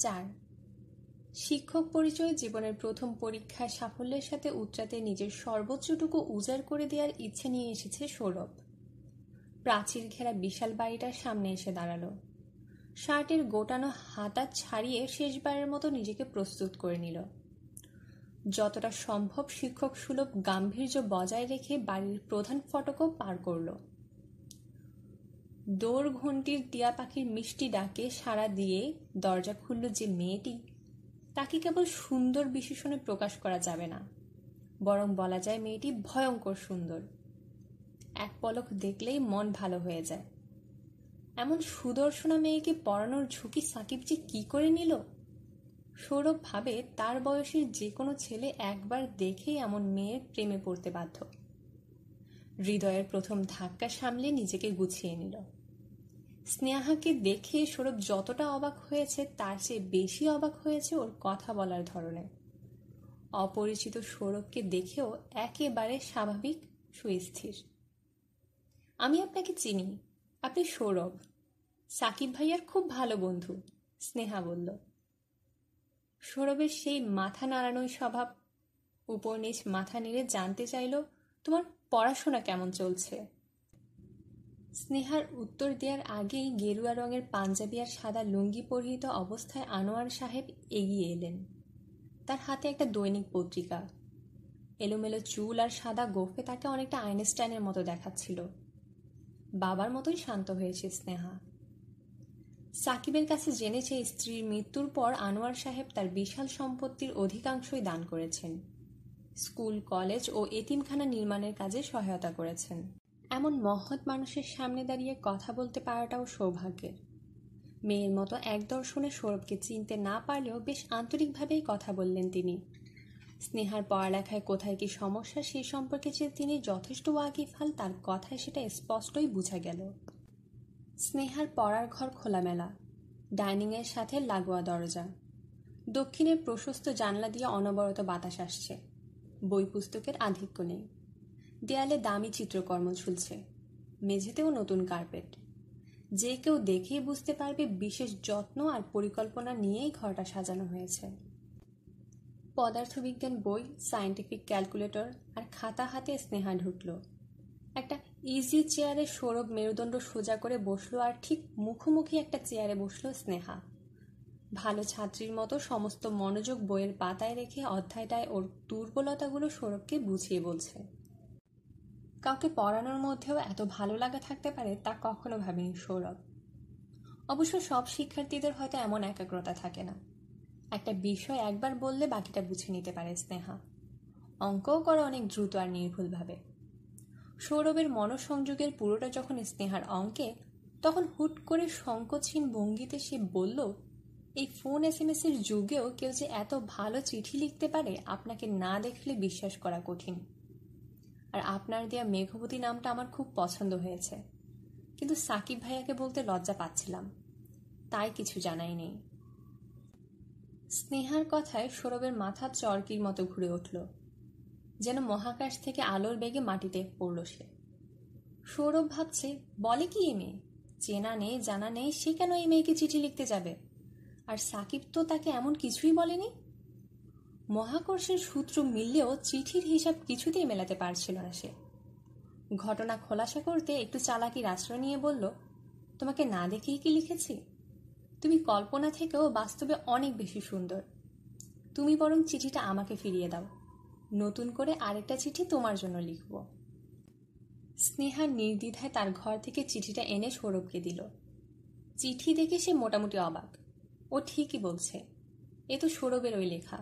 4. শিক্ষক পরিচয় জীবনের প্রথম পরীক্ষায় সাফল্যের সাথে উতরাতে নিজের সর্বোচ্চটুকু উজাড় করে দেওয়ার ইচ্ছে নিয়ে এসেছে সৌরভ। প্রাচীর ঘেরা বিশাল বাড়িটার সামনে এসে দাঁড়ালো। শার্টের গোটানো হাতা ছাড়িয়ে শেষবারের মতো নিজেকে প্রস্তুত করে নিল। যতটা সম্ভব শিক্ষক সুলভ গাম্ভীর্য বজায় রেখে বাড়ির প্রধান ফটকও পার করল। দৌড় ঘণ্টির টিয়া পাখির মিষ্টি ডাকে সাড়া দিয়ে দরজা খুলল যে মেয়েটি, তাকে কেবল সুন্দর বিশেষণে প্রকাশ করা যাবে না, বরং বলা যায় মেয়েটি ভয়ঙ্কর সুন্দর। এক পলক দেখলেই মন ভালো হয়ে যায়। এমন সুদর্শনা মেয়েকে পড়ানোর ঝুঁকি সাকিব যে কি করে নিল? সৌরভ ভাবে তার বয়সের যে কোনো ছেলে একবার দেখেই এমন মেয়ের প্রেমে পড়তে বাধ্য। হৃদয়ের প্রথম ধাক্কা সামলে নিজেকে গুছিয়ে নিল। স্নেহাকে দেখে সৌরভ যতটা অবাক হয়েছে তার চেয়ে বেশি অবাক হয়েছে ওর কথা বলার ধরনে। অপরিচিত সৌরভকে দেখেও একেবারে স্বাভাবিক, সুস্থির। আমি আপনাকে চিনি, আপনি সৌরভ, সাকিব ভাইয়ার খুব ভালো বন্ধু, স্নেহা বলল। সৌরভের সেই মাথা নাড়ানোই স্বভাব। উপর নিচ মাথা নেড়ে জানতে চাইল, তোমার পড়াশোনা কেমন চলছে? স্নেহার উত্তর দেওয়ার আগেই গেরুয়া রঙের পাঞ্জাবি আর সাদা লুঙ্গি পরিহিত অবস্থায় আনোয়ার সাহেব এগিয়ে এলেন। তার হাতে একটা দৈনিক পত্রিকা। এলোমেলো চুল আর সাদা গোফে তাকে অনেকটা আইনস্টাইনের মতো দেখাচ্ছিল। বাবার মতোই শান্ত হয়েছে স্নেহা। সাকিবের কাছে জেনেছে স্ত্রীর মৃত্যুর পর আনোয়ার সাহেব তার বিশাল সম্পত্তির অধিকাংশই দান করেছেন। স্কুল, কলেজ ও এতিমখানা নির্মাণের কাজে সহায়তা করেছেন। এমন মহৎ মানুষের সামনে দাঁড়িয়ে কথা বলতে পারাটাও সৌভাগ্যের। মেয়ের মতো এক দর্শনে সৌরভকে চিনতে না পারলেও বেশ আন্তরিকভাবেই কথা বললেন তিনি। স্নেহার পড়ালেখায় কোথায় কি সমস্যা সেই সম্পর্কে যে তিনি যথেষ্ট ওয়াকিফাল তার কথায় সেটা স্পষ্টই বোঝা গেল। স্নেহার পড়ার ঘর খোলামেলা, ডাইনিংয়ের সাথে লাগোয়া দরজা। দক্ষিণের প্রশস্ত জানলা দিয়ে অনবরত বাতাস আসছে। বই পুস্তকের আধিক্য নেই। দেয়ালে দামি চিত্রকর্ম ঝুলছে। মেঝেতেও নতুন কার্পেট। যে কেউ দেখেই বুঝতে পারবে বিশেষ যত্ন আর পরিকল্পনা নিয়েই ঘরটা সাজানো হয়েছে। পদার্থবিজ্ঞান বই, সায়েন্টিফিক ক্যালকুলেটর আর খাতা হাতে স্নেহা ঢুকল। একটা ইজি চেয়ারে সৌরভ মেরুদণ্ড সোজা করে বসলো আর ঠিক মুখোমুখি একটা চেয়ারে বসলো স্নেহা। ভালো ছাত্রীর মতো সমস্ত মনোযোগ বইয়ের পাতায় রেখে অধ্যায়টায় ওর দুর্বলতাগুলো সৌরভকে বুঝিয়ে বলছে। কাউকে পড়ানোর মধ্যেও এত ভালো লাগা থাকতে পারে তা কখনো ভাবেনি সৌরভ। অবশ্য সব শিক্ষার্থীদের হয়তো এমন একাগ্রতা থাকে না। একটা বিষয় একবার বললে বাকিটা বুঝে নিতে পারে স্নেহা। অঙ্কও করে অনেক দ্রুত আর নির্ভুলভাবে। সৌরভের মনঃসংযোগের পুরোটা যখন স্নেহার অঙ্কে, তখন হুট করে সংকোচহীন ভঙ্গিতে সে বলল, এই ফোন SMS এর যুগেও কেউ যে এত ভালো চিঠি লিখতে পারে আপনাকে না দেখলে বিশ্বাস করা কঠিন। আর আপনার দেয়া মেঘবতী নামটা আমার খুব পছন্দ হয়েছে, কিন্তু সাকিব ভাইয়াকে বলতে লজ্জা পাচ্ছিলাম, তাই কিছু জানাই নেই। স্নেহার কথায় সৌরভের মাথা চরকির মতো ঘুরে উঠল, যেন মহাকাশ থেকে আলোর বেগে মাটিতে পড়ল সে। সৌরভ ভাবছে, বলে কি এই মেয়ে? চেনা নেই, জানা নেই, সে কেন এই মেয়েকে চিঠি লিখতে যাবে? আর সাকিব তো তাকে এমন কিছুই বলেনি। মহাকর্ষের সূত্র মিললেও চিঠির হিসাব কিছুতেই মেলাতে পারছিল না সে। ঘটনা খোলাসা করতে একটু চালাকির আশ্রয় নিয়ে বলল, তোমাকে না দেখেই কি লিখেছি? তুমি কল্পনা থেকেও বাস্তবে অনেক বেশি সুন্দর। তুমি বরং চিঠিটা আমাকে ফিরিয়ে দাও, নতুন করে আরেকটা চিঠি তোমার জন্য লিখব। স্নেহা নির্দ্বিধায় তার ঘর থেকে চিঠিটা এনে সৌরভকে দিল। চিঠি দেখে সে মোটামুটি অবাক। ও ঠিকই বলছে, এ তো সৌরভের ওই লেখা।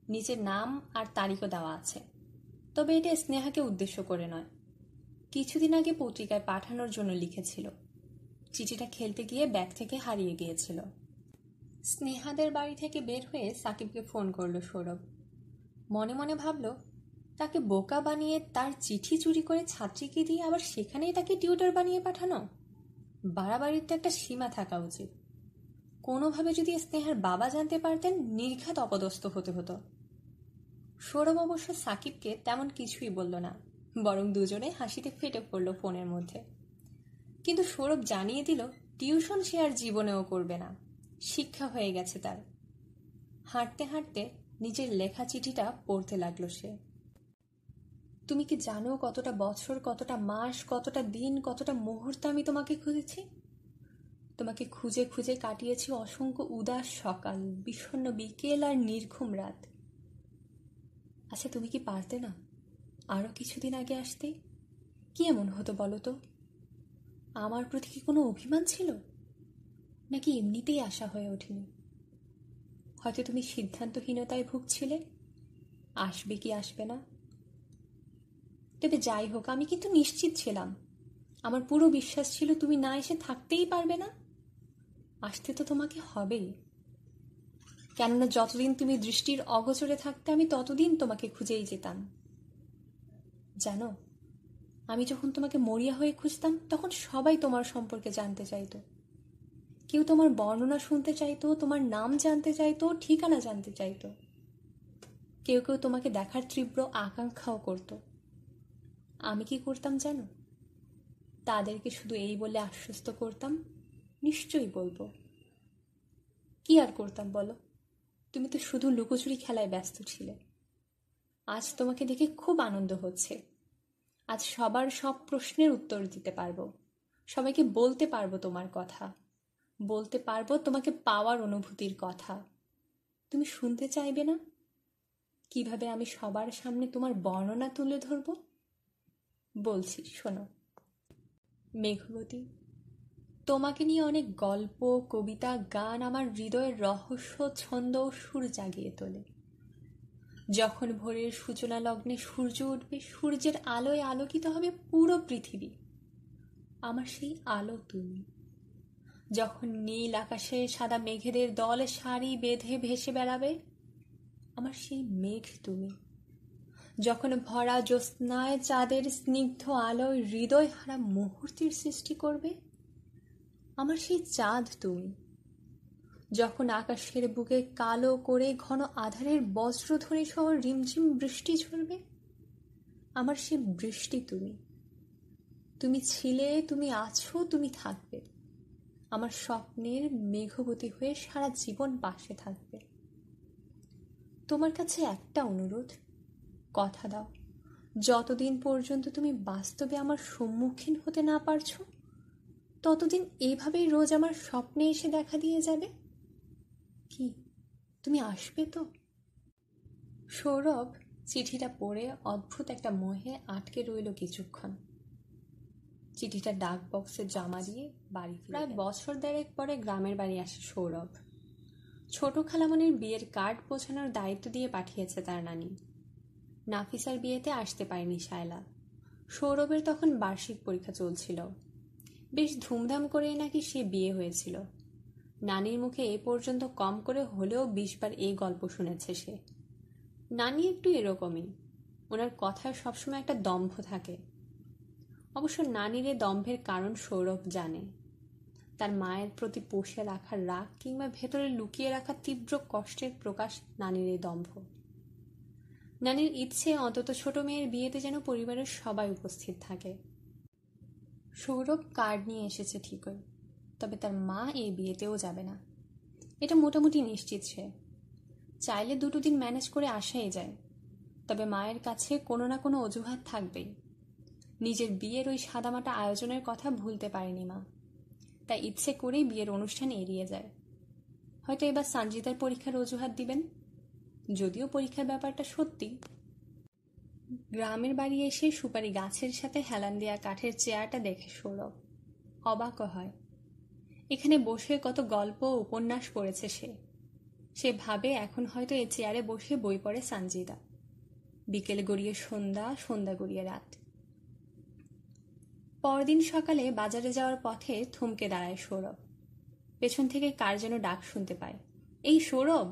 নিচের নাম আর তারিখও দেওয়া আছে, তবে এটা স্নেহাকে উদ্দেশ্য করে নয়। কিছুদিন আগে পত্রিকায় পাঠানোর জন্য লিখেছিল। চিঠিটা খেলতে গিয়ে ব্যাগ থেকে হারিয়ে গিয়েছিল। স্নেহাদের বাড়ি থেকে বের হয়ে সাকিবকে ফোন করল সৌরভ। মনে মনে ভাবল, তাকে বোকা বানিয়ে তার চিঠি চুরি করে ছাত্রীকে দিয়ে আবার সেখানেই তাকে টিউটর বানিয়ে পাঠানো। বাড়াবাড়ির তো একটা সীমা থাকা উচিত। কোনোভাবে যদি স্নেহার বাবা জানতে পারতেন, নির্ঘাত অপদস্থ হতে হতো। সৌরভ অবশ্য সাকিবকে তেমন কিছুই বলল না, বরং দুজনে হাসিতে ফেটে পড়ল ফোনের মধ্যে। কিন্তু সৌরভ জানিয়ে দিল, টিউশন সে আর জীবনেও করবে না। শিক্ষা হয়ে গেছে তার। হাঁটতে হাঁটতে নিজের লেখা চিঠিটা পড়তে লাগলো সে। তুমি কি জানো কতটা বছর, কতটা মাস, কতটা দিন, কতটা মুহূর্ত আমি তোমাকে খুঁজেছি? তোমাকে খুঁজে খুঁজে কাটিয়েছি অসংখ্য উদাস সকাল, বিষণ্ণ বিকেল আর নির্ঘুম রাত। আচ্ছা, তুমি কি পারতে না আরও কিছুদিন আগে আসতে? কি এমন হতো বলো তো? আমার প্রতি কি কোনো অভিমান ছিল, নাকি এমনিতেই আশা হয়ে ওঠেনি? হয়তো তুমি সিদ্ধান্তহীনতায় ভুগছিলে, আসবে কি আসবে না। তবে যাই হোক, আমি কিন্তু নিশ্চিত ছিলাম, আমার পুরো বিশ্বাস ছিল তুমি না এসে থাকতেই পারবে না। আসতে তো তোমাকে হবেই, কেননা যতদিন তুমি দৃষ্টির অগোচরে থাকতে আমি ততদিন তোমাকে খুঁজেই যেতাম। জানো, আমি যখন তোমাকে মরিয়া হয়ে খুঁজতাম তখন সবাই তোমার সম্পর্কে জানতে চাইতো। কেউ তোমার বর্ণনা শুনতে চাইতো, তোমার নাম জানতে চাইতো, ঠিকানা জানতে চাইতো। কেউ কেউ তোমাকে দেখার তীব্র আকাঙ্ক্ষাও করত। আমি কি করতাম জানো? তাদেরকে শুধু এই বলে আশ্বস্ত করতাম, নিশ্চয়ই বলবো। কি আর করতাম বলো? তুমি তো শুধু লুকোচুরি খেলায় ব্যস্ত ছিলে। আজ তোমাকে দেখে খুব আনন্দ হচ্ছে। আজ সবার সব প্রশ্নের উত্তর দিতে পারবো, সবাইকে বলতে পারবো তোমার কথা, বলতে পারবো তোমাকে পাওয়ার অনুভূতির কথা। তুমি শুনতে চাইবে না কিভাবে আমি সবার সামনে তোমার বর্ণনা তুলে ধরবো? বলছি, শোনো। মেঘবতী, তোমাকে নিয়ে অনেক গল্প, কবিতা, গান আমার হৃদয়ের রহস্য, ছন্দ ও সুর জাগিয়ে তোলে। যখন ভোরের সূচনা লগ্নে সূর্য উঠবে, সূর্যের আলোয় আলোকিত হবে পুরো পৃথিবী, আমার সেই আলো তুমি। যখন নীল আকাশে সাদা মেঘেদের দল সারি বেঁধে ভেসে বেড়াবে, আমার সেই মেঘ তুমি। যখন ভরা জ্যোৎস্নায় চাঁদের স্নিগ্ধ আলোয় হৃদয় হারা মুহূর্তের সৃষ্টি করবে, আমার সেই চাঁদ তুমি। যখন আকাশের বুকে কালো করে ঘন আধারের বজ্রধ্বনি সহ রিমঝিম বৃষ্টি ঝরবে, আমার সেই বৃষ্টি তুমি। তুমি ছিলে, তুমি আছো, তুমি থাকবে। আমার স্বপ্নের মেঘবতী হয়ে সারা জীবন পাশে থাকবে। তোমার কাছে একটা অনুরোধ, কথা দাও, যতদিন পর্যন্ত তুমি বাস্তবে আমার সম্মুখীন হতে না পারছো, ততদিন এইভাবেই রোজ আমার স্বপ্নে এসে দেখা দিয়ে যাবে। কি তুমি আসবে তো? সৌরভ চিঠিটা পড়ে অদ্ভুত একটা মোহে আটকে রইল কিছুক্ষণ। চিঠিটা ডাক বক্সে জমা দিয়ে বাড়ি ফিরে প্রায় বছর দেড়েক পরে গ্রামের বাড়ি আসে সৌরভ। ছোট খালামণির বিয়ের কার্ড পৌঁছানোর দায়িত্ব দিয়ে পাঠিয়েছে তার নানি। নাফিসার বিয়েতে আসতে পারেনি শায়লা। সৌরভের তখন বার্ষিক পরীক্ষা চলছিল। বেশ ধুমধাম করেই নাকি সে বিয়ে হয়েছিল। নানির মুখে এ পর্যন্ত কম করে হলেও 20 বার এই গল্প শুনেছে সে। নানি একটু এরকমই, ওনার কথায় সবসময় একটা দম্ভ থাকে। অবশ্য নানির এ দম্ভের কারণ সৌরভ জানে। তার মায়ের প্রতি পোষে রাখার রাগ কিংবা ভেতরে লুকিয়ে রাখা তীব্র কষ্টের প্রকাশ নানির এই দম্ভ। নানির ইচ্ছে অন্তত ছোট মেয়ের বিয়েতে যেন পরিবারের সবাই উপস্থিত থাকে। সৌরভ কার্ড নিয়ে এসেছে ঠিকই, তবে তার মা এই বিয়েতেও যাবে না, এটা মোটামুটি নিশ্চিত সে। চাইলে 2 দিন ম্যানেজ করে আসাই যায়, তবে মায়ের কাছে কোনো না কোনো অজুহাত থাকবেই। নিজের বিয়ের ওই সাদামাটা আয়োজনের কথা ভুলতে পারেনি মা, তাই ইচ্ছে করেই বিয়ের অনুষ্ঠান এড়িয়ে যায়। হয়তো এবার সঞ্জিতার পরীক্ষার অজুহাত দিবেন, যদিও পরীক্ষার ব্যাপারটা সত্যি। গ্রামের বাড়ি এসে সুপারি গাছের সাথে হেলান দেয়া কাঠের চেয়ারটা দেখে সৌরভ অবাক হয়। এখানে বসে কত গল্প উপন্যাস পড়েছে সে ভাবে এখন হয়তো এই চেয়ারে বসে বই পড়ে সঞ্জিতা। বিকেলে গড়িয়ে সন্ধ্যা, সন্ধ্যা গড়িয়ে রাত। পরদিন সকালে বাজারে যাওয়ার পথে থমকে দাঁড়ায় সৌরভ। পেছন থেকে কার যেন ডাক শুনতে পায়, এই সৌরভ।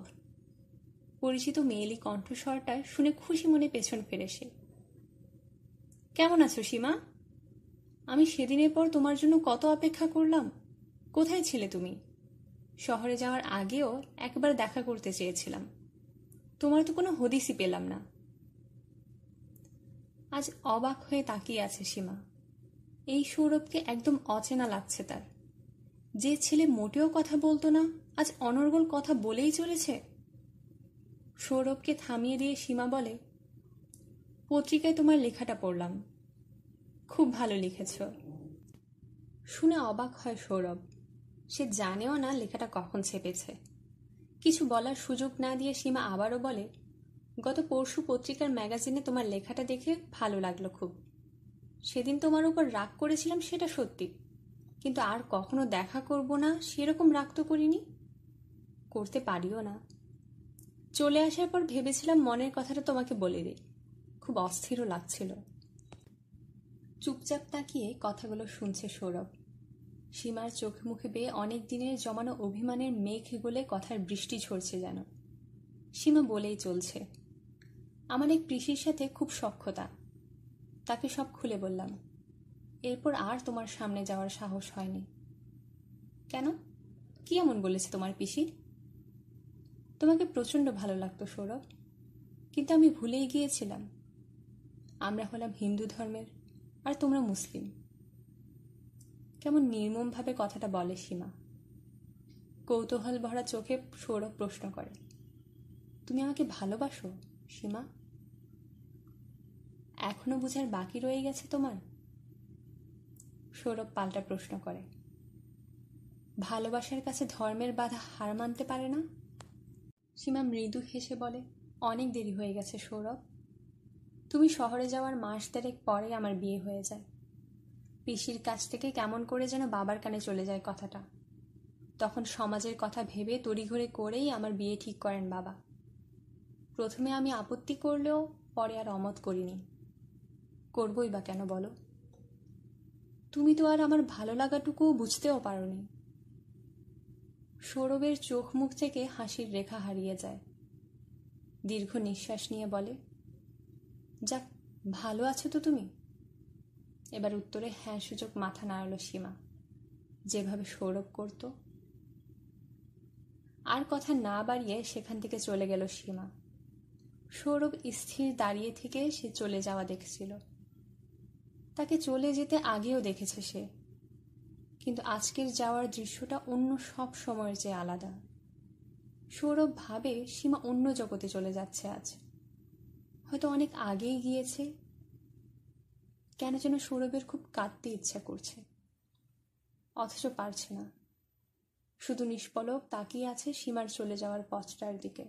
পরিচিত মেয়েলি কণ্ঠস্বরটা শুনে খুশি মনে পেছন ফেরে সে। কেমন আছো সীমা? আমি সেদিনের পর তোমার জন্য কত অপেক্ষা করলাম, কোথায় ছিলে তুমি? শহরে যাওয়ার আগেও একবার দেখা করতে চেয়েছিলাম, তোমার তো কোনো হদিসই পেলাম না। আজ অবাক হয়ে তাকিয়ে আছে সীমা। এই সৌরভকে একদম অচেনা লাগছে তার। যে ছেলে মোটেও কথা বলতো না আজ অনর্গল কথা বলেই চলেছে। সৌরভকে থামিয়ে দিয়ে সীমা বলে, পত্রিকায় তোমার লেখাটা পড়লাম, খুব ভালো লিখেছ। শুনে অবাক হয় সৌরভ। সে জানেও না লেখাটা কখন ছেপেছে। কিছু বলার সুযোগ না দিয়ে সীমা আবারও বলে, গত পরশু পত্রিকার ম্যাগাজিনে তোমার লেখাটা দেখে ভালো লাগলো খুব। সেদিন তোমার উপর রাগ করেছিলাম সেটা সত্যি, কিন্তু আর কখনো দেখা করব না সেরকম রাগ তো করিনি, করতে পারিও না। চলে আসার পর ভেবেছিলাম মনের কথাটা তোমাকে বলে দিই, খুব অস্থিরও লাগছিল। চুপচাপ তাকিয়ে কথাগুলো শুনছে সৌরভ। সীমার চোখে মুখে বেয়ে অনেক দিনের জমানো অভিমানের মেঘ গলে কথার বৃষ্টি ঝরছে যেন। সীমা বলেই চলছে, আমার এক পিসির সাথে খুব সখ্যতা, তাকে সব খুলে বললাম। এরপর আর তোমার সামনে যাওয়ার সাহস হয়নি। কেন, কি এমন বলেছে তোমার পিসি? তোমাকে প্রচণ্ড ভালো লাগতো সৌরভ, কিন্তু আমি ভুলেই গিয়েছিলাম আমরা হলাম হিন্দু ধর্মের আর তোমরা মুসলিম। কেমন নির্মমভাবে কথাটা বলে সীমা। কৌতূহল ভরা চোখে সৌরভ প্রশ্ন করে, তুমি আমাকে ভালোবাসো সীমা? এখনো বুঝার বাকি রয়ে গেছে তোমার? সৌরভ পাল্টা প্রশ্ন করে, ভালোবাসার কাছে ধর্মের বাধা হার মানতে পারে না? সীমা মৃদু হেসে বলে, অনেক দেরি হয়ে গেছে সৌরভ। তুমি শহরে যাওয়ার মাস দেড়েক পরে আমার বিয়ে হয়ে যায়। পিসির কাছ থেকে কেমন করে যেন বাবার কানে চলে যায় কথাটা। তখন সমাজের কথা ভেবে তড়িঘড়ি করেই আমার বিয়ে ঠিক করেন বাবা। প্রথমে আমি আপত্তি করলেও পরে আর অমত করিনি। করবই বা কেন বলো? তুমি তো আর আমার ভালো লাগাটুকুও বুঝতেও পারোনি। সৌরভের চোখ মুখ থেকে হাসির রেখা হারিয়ে যায়। দীর্ঘ নিঃশ্বাস নিয়ে বলে, যাক, ভালো আছো তো তুমি? এবার উত্তরে হ্যাঁ সূচক মাথা নাড়ালো সীমা, যেভাবে সৌরভ করত। আর কথা না বাড়িয়ে সেখান থেকে চলে গেল সীমা। সৌরভ স্থির দাঁড়িয়ে থেকে সে চলে যাওয়া দেখছিল। তাকে চলে যেতে আগেও দেখেছে সে, কিন্তু আজকের যাওয়ার দৃশ্যটা অন্য সব সময়ের চেয়ে আলাদা। সৌরভ ভাবে সীমা অন্য জগতে চলে যাচ্ছে আজ, হয়তো অনেক আগেই গিয়েছে। কেন যেন সৌরভের খুব কাঁদতে ইচ্ছা করছে, অথচ পারছে না। শুধু নিষ্পলক তাকিয়ে আছে সীমার চলে যাওয়ার পথটার দিকে।